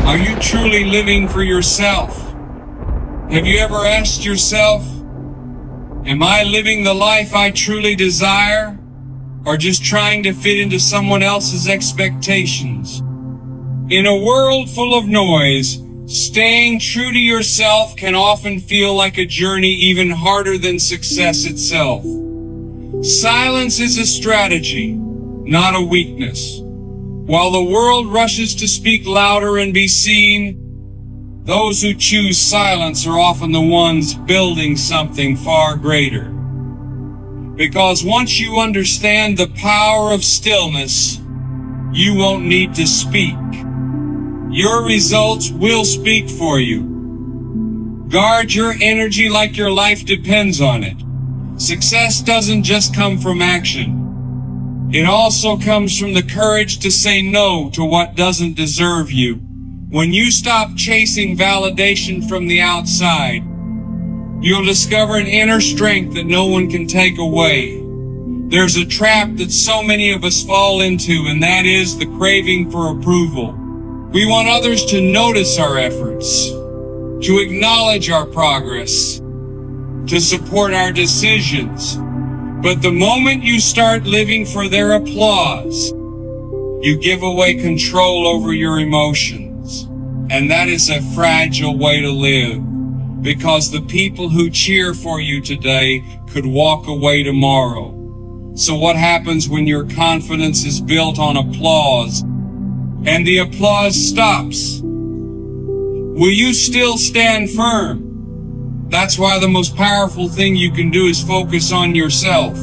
Are you truly living for yourself? Have you ever asked yourself, am I living the life I truly desire, or just trying to fit into someone else's expectations? In a world full of noise, staying true to yourself can often feel like a journey even harder than success itself. Silence is a strategy, not a weakness. While the world rushes to speak louder and be seen, those who choose silence are often the ones building something far greater. Because once you understand the power of stillness, you won't need to speak. Your results will speak for you. Guard your energy like your life depends on it. Success doesn't just come from action. It also comes from the courage to say no to what doesn't deserve you. When you stop chasing validation from the outside, you'll discover an inner strength that no one can take away. There's a trap that so many of us fall into, and that is the craving for approval. We want others to notice our efforts, to acknowledge our progress, to support our decisions. But the moment you start living for their applause, you give away control over your emotions. And that is a fragile way to live, because the people who cheer for you today could walk away tomorrow. So what happens when your confidence is built on applause and the applause stops? Will you still stand firm? That's why the most powerful thing you can do is focus on yourself.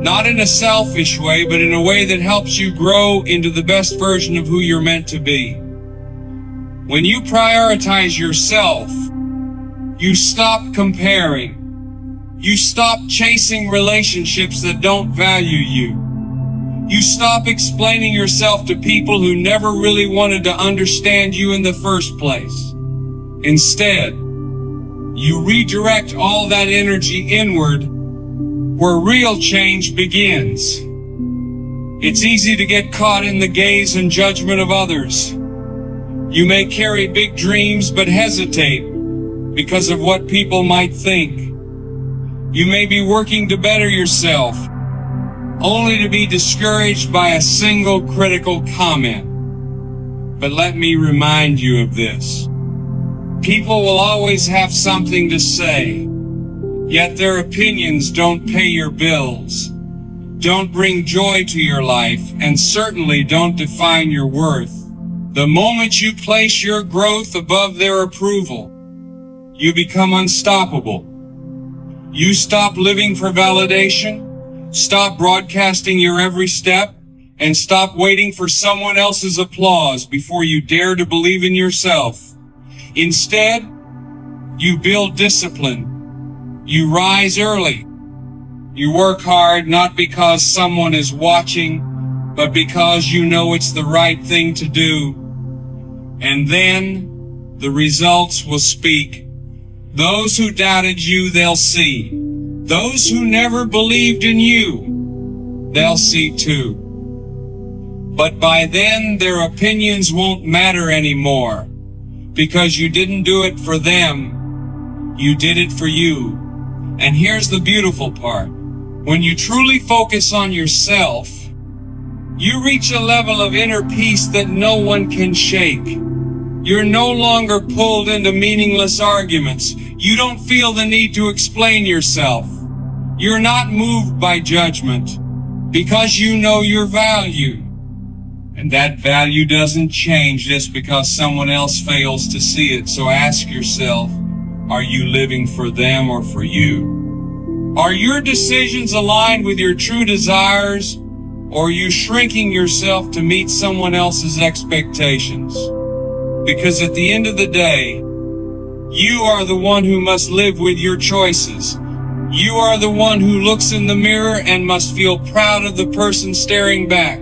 Not in a selfish way, but in a way that helps you grow into the best version of who you're meant to be. When you prioritize yourself, you stop comparing. You stop chasing relationships that don't value you. You stop explaining yourself to people who never really wanted to understand you in the first place. Instead, you redirect all that energy inward, where real change begins. It's easy to get caught in the gaze and judgment of others. You may carry big dreams but hesitate because of what people might think. You may be working to better yourself, only to be discouraged by a single critical comment. But let me remind you of this. People will always have something to say, yet their opinions don't pay your bills, don't bring joy to your life, and certainly don't define your worth. The moment you place your growth above their approval, you become unstoppable. You stop living for validation, stop broadcasting your every step, and stop waiting for someone else's applause before you dare to believe in yourself. Instead, you build discipline. You rise early. You work hard not because someone is watching, but because you know it's the right thing to do. And then the results will speak. Those who doubted you, they'll see. Those who never believed in you, they'll see too. But by then, their opinions won't matter anymore, because you didn't do it for them, you did it for you. And here's the beautiful part. When you truly focus on yourself, you reach a level of inner peace that no one can shake. You're no longer pulled into meaningless arguments. You don't feel the need to explain yourself. You're not moved by judgment, because you know your value. And that value doesn't change just because someone else fails to see it. So ask yourself, are you living for them or for you? Are your decisions aligned with your true desires, or are you shrinking yourself to meet someone else's expectations? Because at the end of the day, you are the one who must live with your choices. You are the one who looks in the mirror and must feel proud of the person staring back.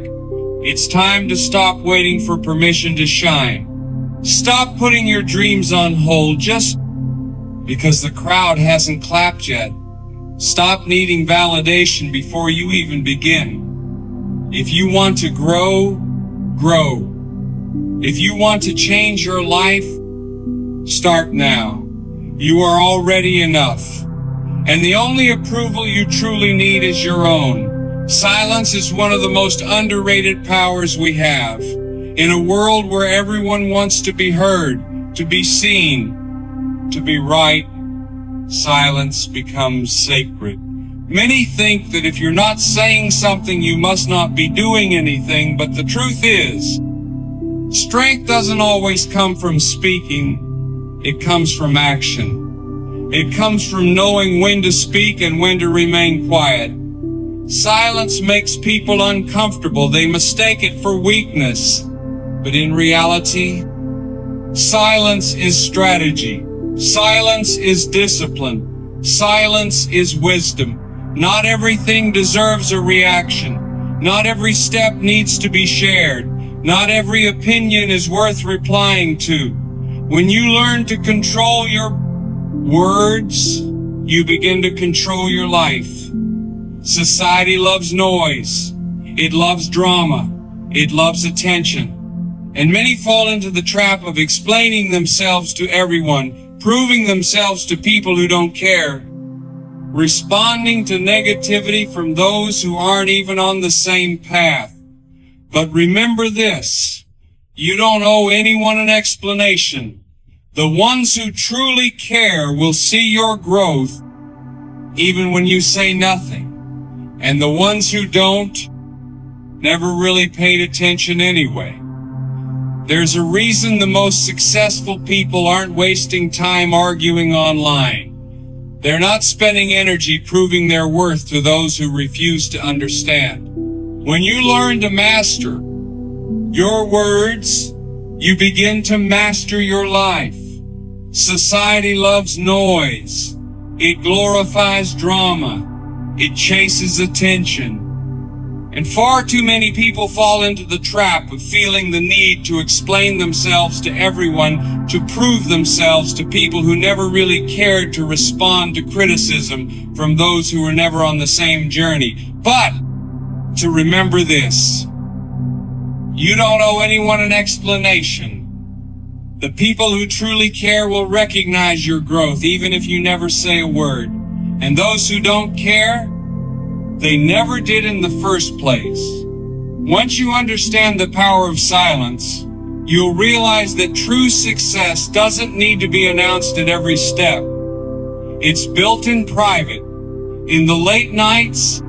It's time to stop waiting for permission to shine. Stop putting your dreams on hold just because the crowd hasn't clapped yet. Stop needing validation before you even begin. If you want to grow, grow. If you want to change your life, start now. You are already enough. And the only approval you truly need is your own. Silence is one of the most underrated powers we have. In a world where everyone wants to be heard, to be seen, to be right, silence becomes sacred. Many think that if you're not saying something, you must not be doing anything, but the truth is, strength doesn't always come from speaking, it comes from action. It comes from knowing when to speak and when to remain quiet. Silence makes people uncomfortable. They mistake it for weakness. But in reality, silence is strategy. Silence is discipline. Silence is wisdom. Not everything deserves a reaction. Not every step needs to be shared. Not every opinion is worth replying to. When you learn to control your words, you begin to control your life. Society loves noise. It loves drama. It loves attention. And many fall into the trap of explaining themselves to everyone, proving themselves to people who don't care, responding to negativity from those who aren't even on the same path. But remember this, you don't owe anyone an explanation. The ones who truly care will see your growth even when you say nothing. And the ones who don't never really paid attention anyway. There's a reason the most successful people aren't wasting time arguing online. They're not spending energy proving their worth to those who refuse to understand. When you learn to master your words, you begin to master your life. Society loves noise. It glorifies drama. It chases attention. And far too many people fall into the trap of feeling the need to explain themselves to everyone, to prove themselves to people who never really cared to respond to criticism from those who were never on the same journey. But to remember this, you don't owe anyone an explanation. The people who truly care will recognize your growth even if you never say a word. And those who don't care, they never did in the first place. Once you understand the power of silence, you'll realize that true success doesn't need to be announced at every step. It's built in private, in the late nights,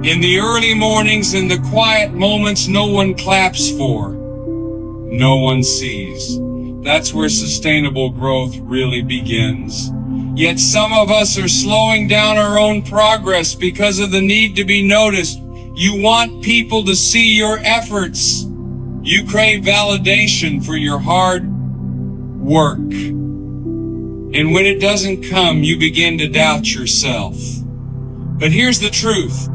in the early mornings, in the quiet moments no one claps for, no one sees. That's where sustainable growth really begins. Yet some of us are slowing down our own progress because of the need to be noticed. You want people to see your efforts. You crave validation for your hard work. And when it doesn't come, you begin to doubt yourself. But here's the truth.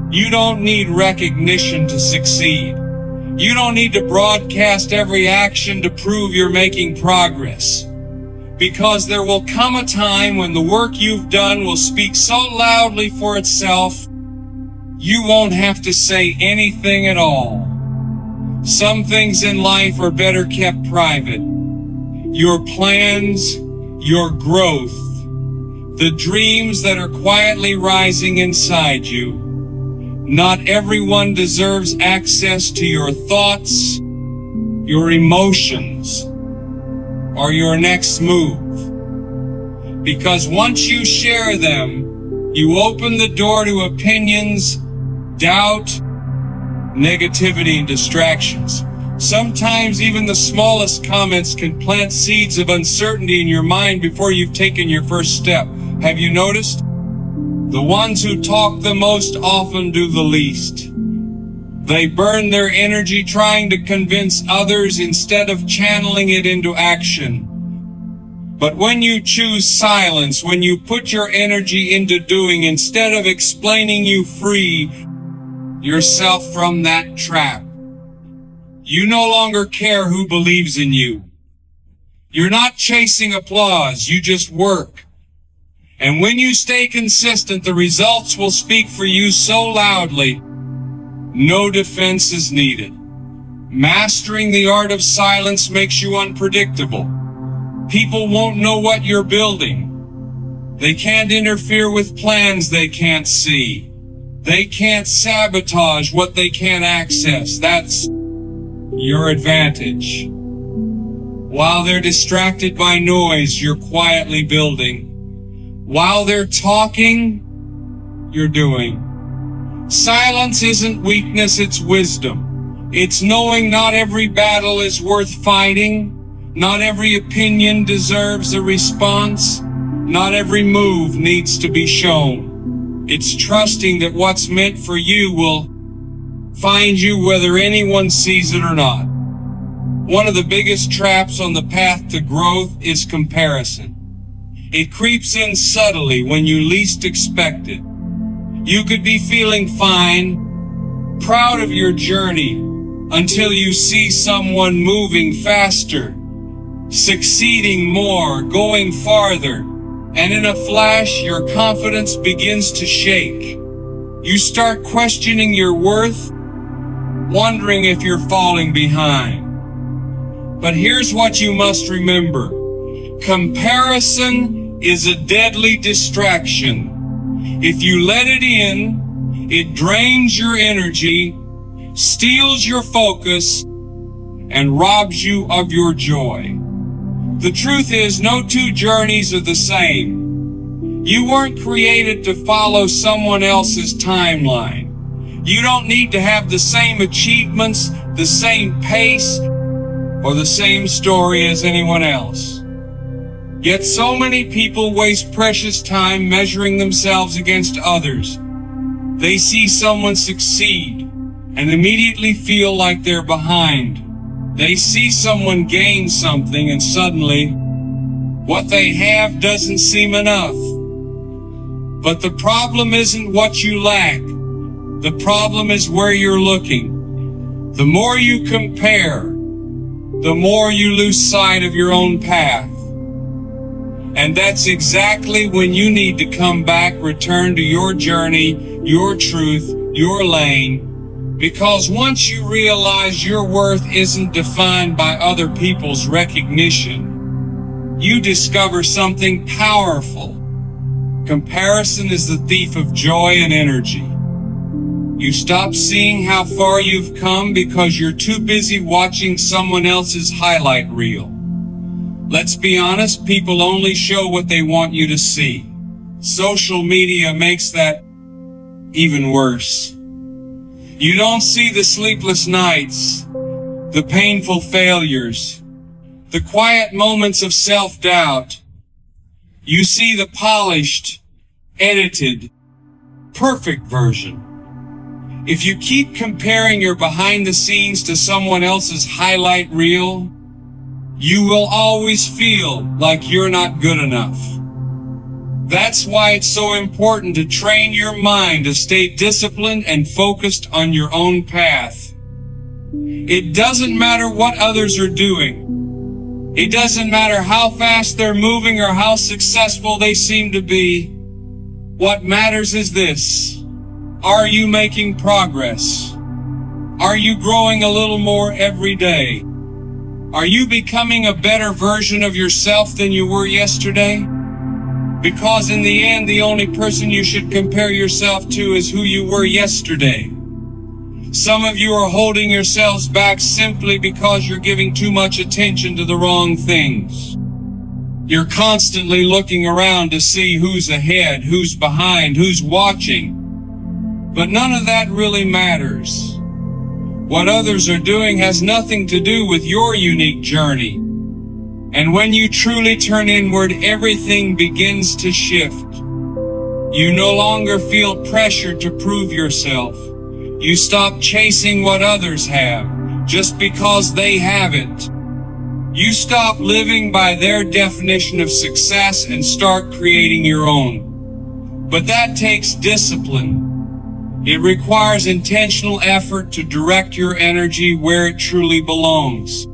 You don't need recognition to succeed. You don't need to broadcast every action to prove you're making progress. Because there will come a time when the work you've done will speak so loudly for itself, you won't have to say anything at all. Some things in life are better kept private. Your plans, your growth, the dreams that are quietly rising inside you. Not everyone deserves access to your thoughts, your emotions, or your next move. Because once you share them, you open the door to opinions, doubt, negativity, and distractions. Sometimes even the smallest comments can plant seeds of uncertainty in your mind before you've taken your first step. Have you noticed? The ones who talk the most often do the least. They burn their energy trying to convince others instead of channeling it into action. But when you choose silence, when you put your energy into doing instead of explaining, you free yourself from that trap. You no longer care who believes in you. You're not chasing applause, you just work. And when you stay consistent, the results will speak for you so loudly, no defense is needed. Mastering the art of silence makes you unpredictable. People won't know what you're building. They can't interfere with plans they can't see. They can't sabotage what they can't access. That's your advantage. While they're distracted by noise, you're quietly building. While they're talking, you're doing. Silence isn't weakness, it's wisdom. It's knowing not every battle is worth fighting. Not every opinion deserves a response. Not every move needs to be shown. It's trusting that what's meant for you will find you whether anyone sees it or not. One of the biggest traps on the path to growth is comparison. It creeps in subtly when you least expect it. You could be feeling fine, proud of your journey, until you see someone moving faster, succeeding more, going farther, and in a flash, your confidence begins to shake. You start questioning your worth, wondering if you're falling behind. But here's what you must remember. Comparison is a deadly distraction. If you let it in, it drains your energy, steals your focus, and robs you of your joy. The truth is, no two journeys are the same. You weren't created to follow someone else's timeline. You don't need to have the same achievements, the same pace, or the same story as anyone else. Yet so many people waste precious time measuring themselves against others. They see someone succeed and immediately feel like they're behind. They see someone gain something and suddenly what they have doesn't seem enough. But the problem isn't what you lack. The problem is where you're looking. The more you compare, the more you lose sight of your own path. And that's exactly when you need to come back, return to your journey, your truth, your lane. Because once you realize your worth isn't defined by other people's recognition, you discover something powerful. Comparison is the thief of joy and energy. You stop seeing how far you've come because you're too busy watching someone else's highlight reel. Let's be honest, people only show what they want you to see. Social media makes that even worse. You don't see the sleepless nights, the painful failures, the quiet moments of self-doubt. You see the polished, edited, perfect version. If you keep comparing your behind the scenes to someone else's highlight reel, you will always feel like you're not good enough. That's why it's so important to train your mind to stay disciplined and focused on your own path. It doesn't matter what others are doing. It doesn't matter how fast they're moving or how successful they seem to be. What matters is this. Are you making progress? Are you growing a little more every day? Are you becoming a better version of yourself than you were yesterday? Because in the end, the only person you should compare yourself to is who you were yesterday. Some of you are holding yourselves back simply because you're giving too much attention to the wrong things. You're constantly looking around to see who's ahead, who's behind, who's watching. But none of that really matters. What others are doing has nothing to do with your unique journey. And when you truly turn inward, everything begins to shift. You no longer feel pressure to prove yourself. You stop chasing what others have just because they have it. You stop living by their definition of success and start creating your own. But that takes discipline. It requires intentional effort to direct your energy where it truly belongs.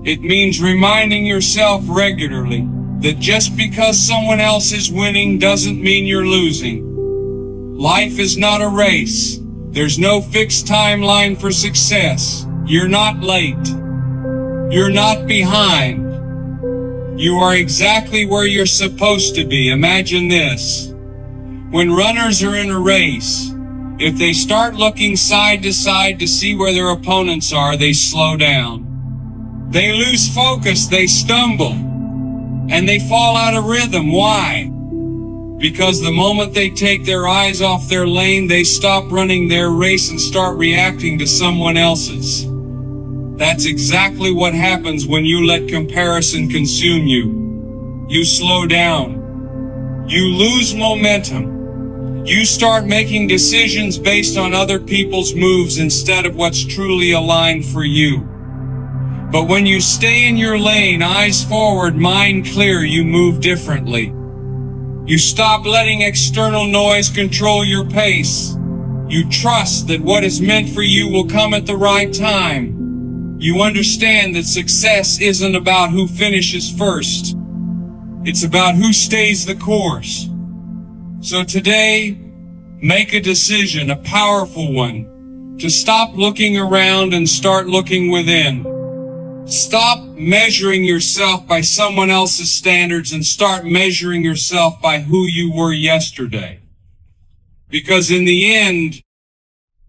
It means reminding yourself regularly that just because someone else is winning doesn't mean you're losing. Life is not a race. There's no fixed timeline for success. You're not late. You're not behind. You are exactly where you're supposed to be. Imagine this. When runners are in a race, if they start looking side to side to see where their opponents are, they slow down. They lose focus, they stumble, and they fall out of rhythm. Why? Because the moment they take their eyes off their lane, they stop running their race and start reacting to someone else's. That's exactly what happens when you let comparison consume you. You slow down. You lose momentum. You start making decisions based on other people's moves instead of what's truly aligned for you. But when you stay in your lane, eyes forward, mind clear, you move differently. You stop letting external noise control your pace. You trust that what is meant for you will come at the right time. You understand that success isn't about who finishes first. It's about who stays the course. So today, make a decision, a powerful one, to stop looking around and start looking within. Stop measuring yourself by someone else's standards and start measuring yourself by who you were yesterday. Because in the end,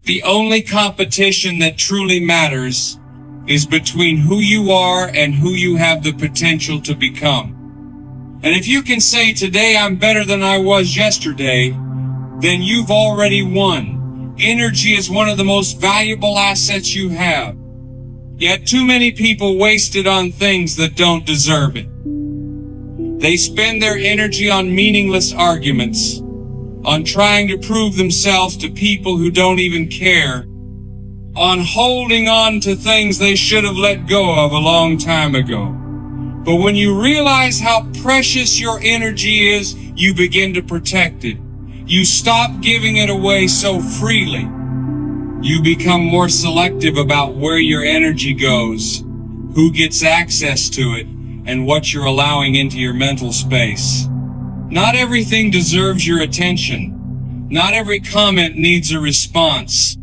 the only competition that truly matters is between who you are and who you have the potential to become. And if you can say today I'm better than I was yesterday, then you've already won. Energy is one of the most valuable assets you have. Yet too many people waste it on things that don't deserve it. They spend their energy on meaningless arguments, on trying to prove themselves to people who don't even care, on holding on to things they should have let go of a long time ago. But when you realize how precious your energy is, you begin to protect it. You stop giving it away so freely. You become more selective about where your energy goes, who gets access to it, and what you're allowing into your mental space. Not everything deserves your attention. Not every comment needs a response.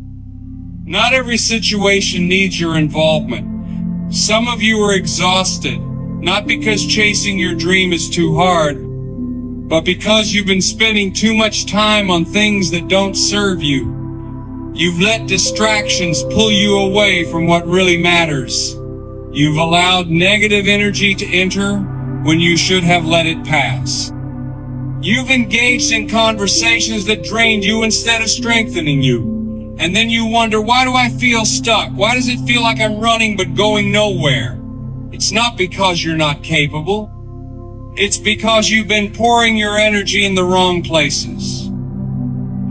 Not every situation needs your involvement. Some of you are exhausted, not because chasing your dream is too hard, but because you've been spending too much time on things that don't serve you. You've let distractions pull you away from what really matters. You've allowed negative energy to enter when you should have let it pass. You've engaged in conversations that drained you instead of strengthening you. And then you wonder, why do I feel stuck? Why does it feel like I'm running but going nowhere? It's not because you're not capable. It's because you've been pouring your energy in the wrong places.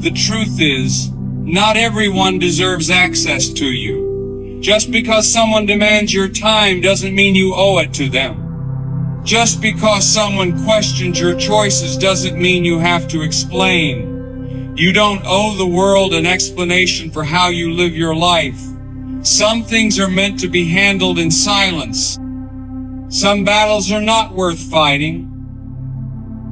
The truth is, not everyone deserves access to you. Just because someone demands your time doesn't mean you owe it to them. Just because someone questions your choices doesn't mean you have to explain. You don't owe the world an explanation for how you live your life. Some things are meant to be handled in silence. Some battles are not worth fighting.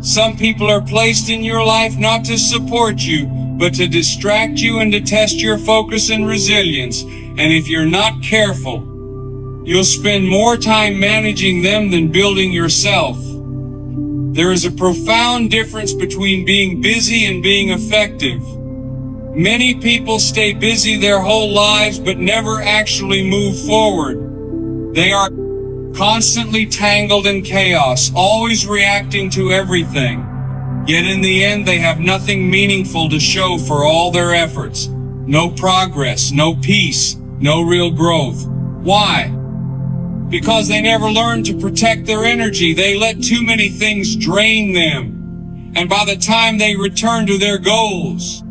Some people are placed in your life not to support you, but to distract you and to test your focus and resilience. And if you're not careful, you'll spend more time managing them than building yourself. There is a profound difference between being busy and being effective. Many people stay busy their whole lives but never actually move forward. They are constantly tangled in chaos, always reacting to everything. Yet in the end, they have nothing meaningful to show for all their efforts. No progress, no peace, no real growth. Why? Because they never learned to protect their energy. They let too many things drain them. And by the time they return to their goals,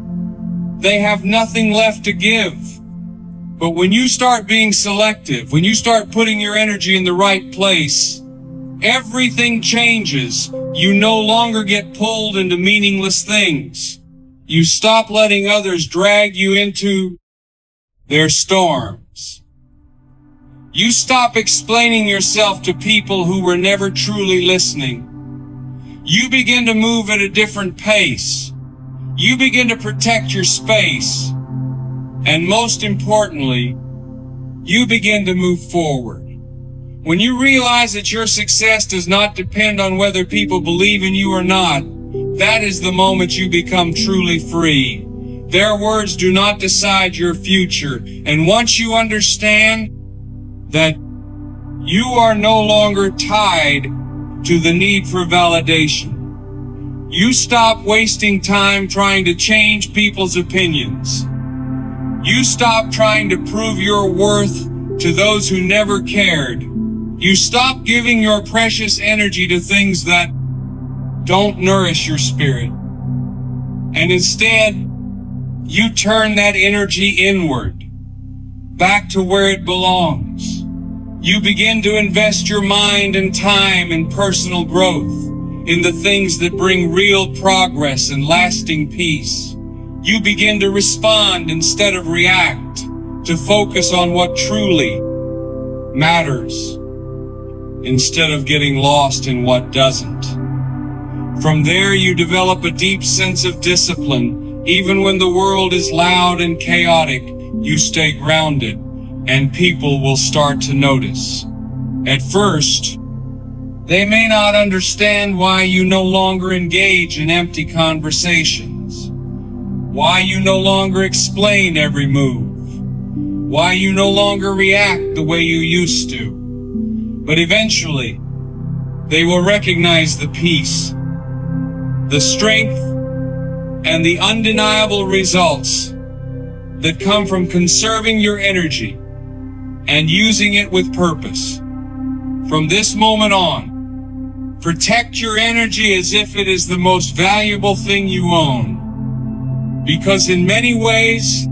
they have nothing left to give. But when you start being selective, when you start putting your energy in the right place, everything changes. You no longer get pulled into meaningless things. You stop letting others drag you into their storms. You stop explaining yourself to people who were never truly listening. You begin to move at a different pace. You begin to protect your space. And most importantly, you begin to move forward. When you realize that your success does not depend on whether people believe in you or not, that is the moment you become truly free. Their words do not decide your future. And once you understand that you are no longer tied to the need for validation, you stop wasting time trying to change people's opinions. You stop trying to prove your worth to those who never cared. You stop giving your precious energy to things that don't nourish your spirit. And instead, you turn that energy inward, back to where it belongs. You begin to invest your mind and time in personal growth, in the things that bring real progress and lasting peace. You begin to respond instead of react, to focus on what truly matters, instead of getting lost in what doesn't. From there, you develop a deep sense of discipline. Even when the world is loud and chaotic, you stay grounded, and people will start to notice. At first, they may not understand why you no longer engage in empty conversations, why you no longer explain every move, why you no longer react the way you used to. But eventually, they will recognize the peace, the strength, and the undeniable results that come from conserving your energy and using it with purpose. From this moment on, protect your energy as if it is the most valuable thing you own, because in many ways,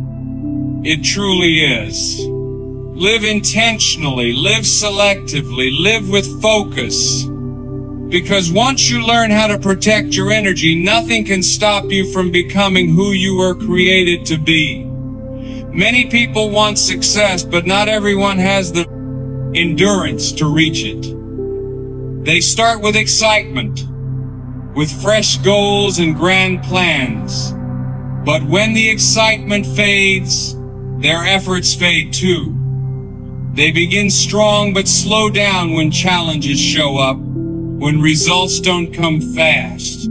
it truly is. Live intentionally, live selectively, live with focus. Because once you learn how to protect your energy, nothing can stop you from becoming who you were created to be. Many people want success, but not everyone has the endurance to reach it. They start with excitement, with fresh goals and grand plans. But when the excitement fades, their efforts fade too. They begin strong but slow down when challenges show up, when results don't come fast.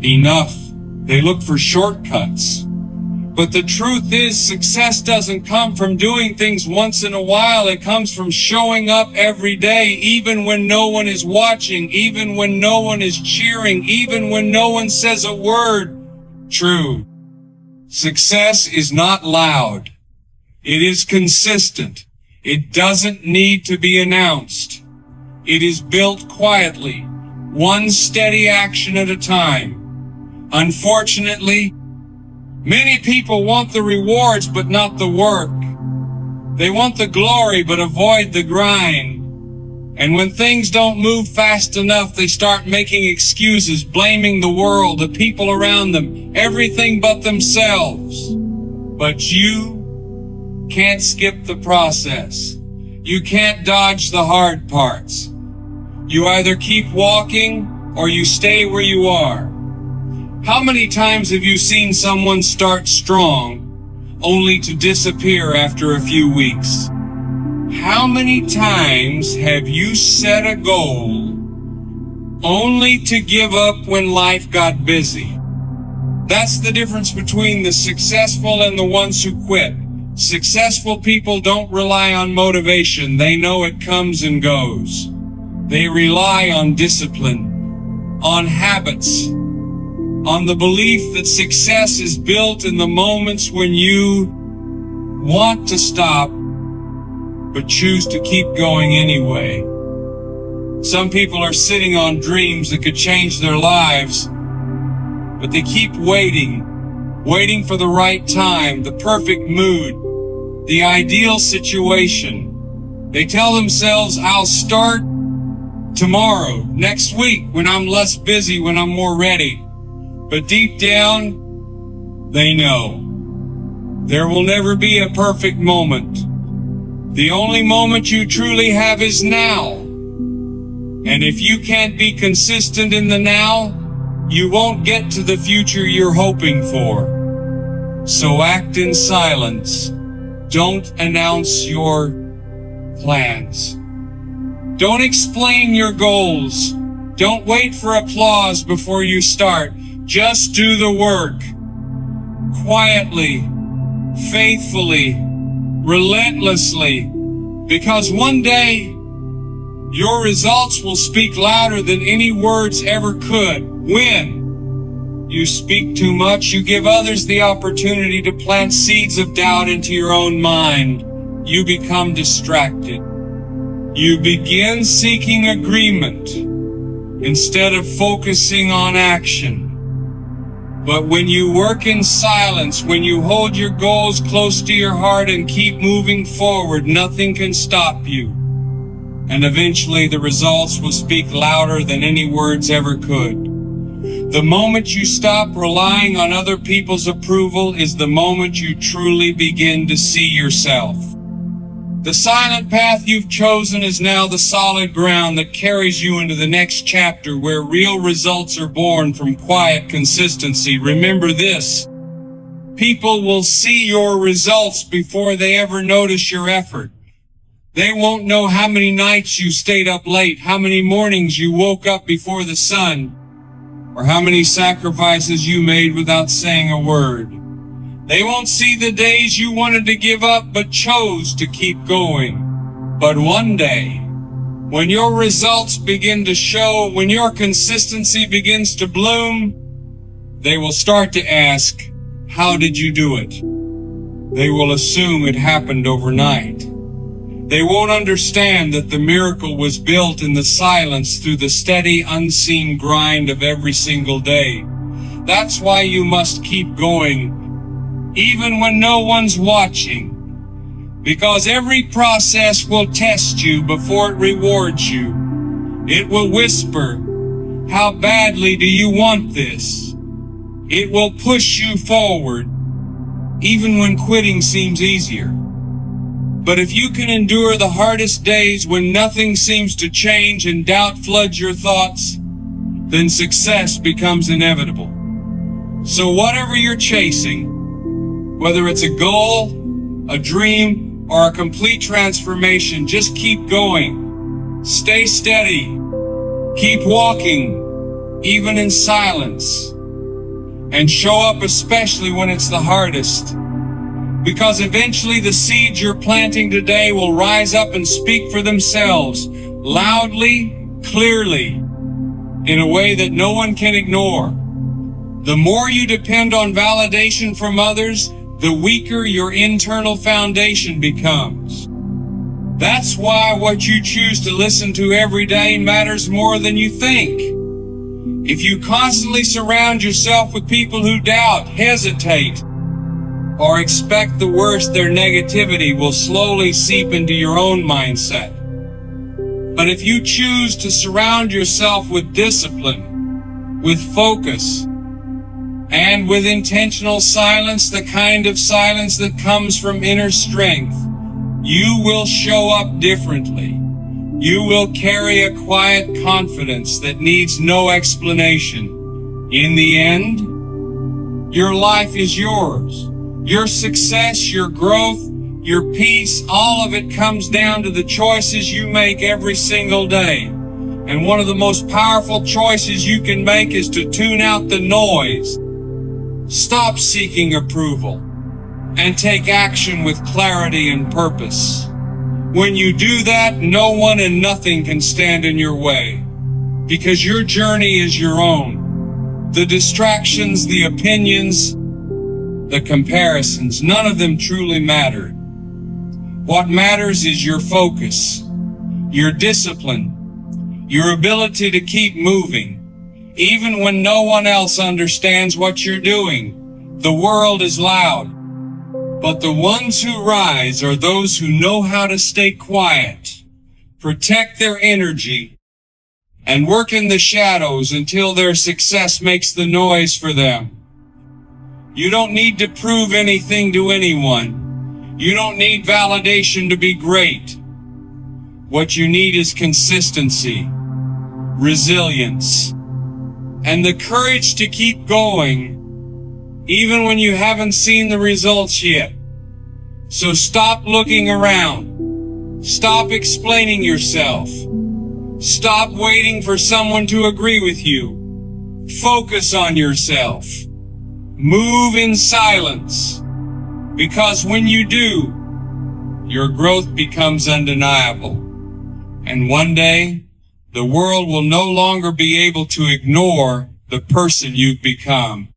Enough. They look for shortcuts. But the truth is, success doesn't come from doing things once in a while. It comes from showing up every day, even when no one is watching, even when no one is cheering, even when no one says a word. True. Success is not loud. It is consistent. It doesn't need to be announced. It is built quietly, one steady action at a time. Unfortunately, many people want the rewards but not the work. They want the glory but avoid the grind. And when things don't move fast enough, they start making excuses, blaming the world, the people around them, everything but themselves. But you can't skip the process. You can't dodge the hard parts. You either keep walking or you stay where you are. How many times have you seen someone start strong only to disappear after a few weeks? How many times have you set a goal only to give up when life got busy? That's the difference between the successful and the ones who quit. Successful people don't rely on motivation. They know it comes and goes. They rely on discipline, on habits, on the belief that success is built in the moments when you want to stop, but choose to keep going anyway. Some people are sitting on dreams that could change their lives, but they keep waiting for the right time, the perfect mood, the ideal situation. They tell themselves, I'll start tomorrow, next week, when I'm less busy, when I'm more ready. But deep down, they know there will never be a perfect moment. The only moment you truly have is now. And if you can't be consistent in the now, you won't get to the future you're hoping for. So act in silence. Don't announce your plans. Don't explain your goals. Don't wait for applause before you start. Just do the work. Quietly, faithfully, relentlessly. Because one day, your results will speak louder than any words ever could. When you speak too much, you give others the opportunity to plant seeds of doubt into your own mind. You become distracted. You begin seeking agreement instead of focusing on action. But when you work in silence, when you hold your goals close to your heart and keep moving forward, nothing can stop you. And eventually the results will speak louder than any words ever could. The moment you stop relying on other people's approval is the moment you truly begin to see yourself. The silent path you've chosen is now the solid ground that carries you into the next chapter where real results are born from quiet consistency. Remember this: people will see your results before they ever notice your effort. They won't know how many nights you stayed up late, how many mornings you woke up before the sun, or how many sacrifices you made without saying a word. They won't see the days you wanted to give up but chose to keep going. But one day, when your results begin to show, when your consistency begins to bloom, they will start to ask, "How did you do it?" They will assume it happened overnight. They won't understand that the miracle was built in the silence through the steady, unseen grind of every single day. That's why you must keep going, even when no one's watching. Because every process will test you before it rewards you. It will whisper, "How badly do you want this?" It will push you forward, even when quitting seems easier. But if you can endure the hardest days when nothing seems to change and doubt floods your thoughts, then success becomes inevitable. So whatever you're chasing, whether it's a goal, a dream, or a complete transformation, just keep going. Stay steady. Keep walking, even in silence. And show up especially when it's the hardest. Because eventually the seeds you're planting today will rise up and speak for themselves, loudly, clearly, in a way that no one can ignore. The more you depend on validation from others, the weaker your internal foundation becomes. That's why what you choose to listen to every day matters more than you think. If you constantly surround yourself with people who doubt, hesitate, or expect the worst, their negativity will slowly seep into your own mindset. But if you choose to surround yourself with discipline, with focus, and with intentional silence, the kind of silence that comes from inner strength, you will show up differently. You will carry a quiet confidence that needs no explanation. In the end, your life is yours. Your success, your growth, your peace, all of it comes down to the choices you make every single day. And one of the most powerful choices you can make is to tune out the noise. Stop seeking approval and take action with clarity and purpose. When you do that, no one and nothing can stand in your way, because your journey is your own. The distractions, the opinions, the comparisons, none of them truly matter. What matters is your focus, your discipline, your ability to keep moving, even when no one else understands what you're doing. The world is loud, but the ones who rise are those who know how to stay quiet, protect their energy, and work in the shadows until their success makes the noise for them. You don't need to prove anything to anyone. You don't need validation to be great. What you need is consistency, resilience, and the courage to keep going, even when you haven't seen the results yet. So stop looking around. Stop explaining yourself. Stop waiting for someone to agree with you. Focus on yourself. Move in silence. Because when you do, your growth becomes undeniable. And one day, the world will no longer be able to ignore the person you've become.